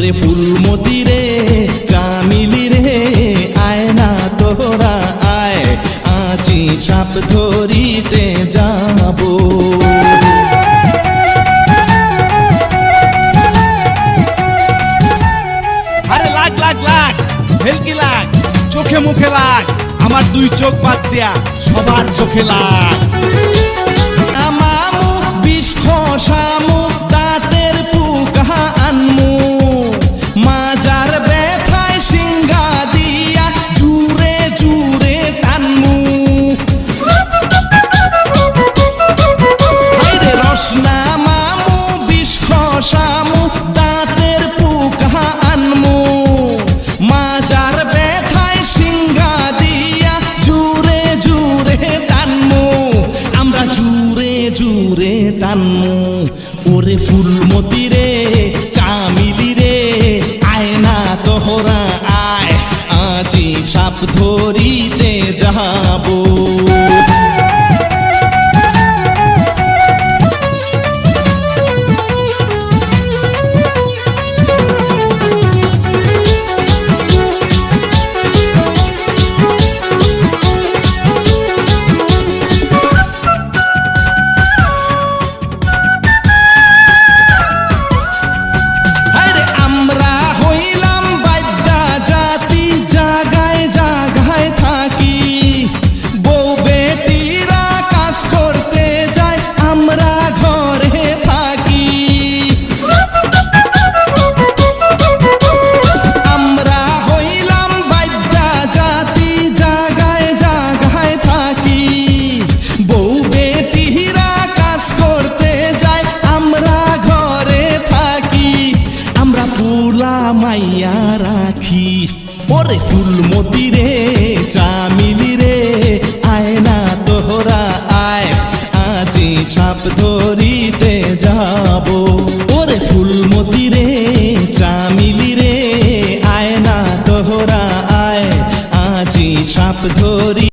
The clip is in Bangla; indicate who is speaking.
Speaker 1: ওরে ফুলমতি রে চামিলি রে আয় না তোরা আয়, আজি সাপ ধরিতে যাব।
Speaker 2: আরে লাগ লাগ লাগ, ভেলকি লাগ, চোখে মুখে লাগ, আমার দুই চোখ বাদ দিয়া সবার চোখে লাগ।
Speaker 1: আমামু বিষ খসামু দাঁতের পুকা আনমু, মাজার ব্যথায় সিঙ্গা দিয়া জুরে জুরে টানমু। হাইরে রসনা মামু বিষ খসামু দাঁতের পুকা আনমু, মাজার ব্যথায় সিঙ্গা দিয়া জুরে জুরে টানমু, আমরা জুরে জুরে টানমু। ওরে ফুলমতি রে চামিলি রে আয় না তোহরা আয়, আজি সাপ ধরিতে যাব। মাইয়া রাখি ওরে ফুলমতি রে চামিলি রে আয় না তোহরা আয়, আজি সাপ ধরি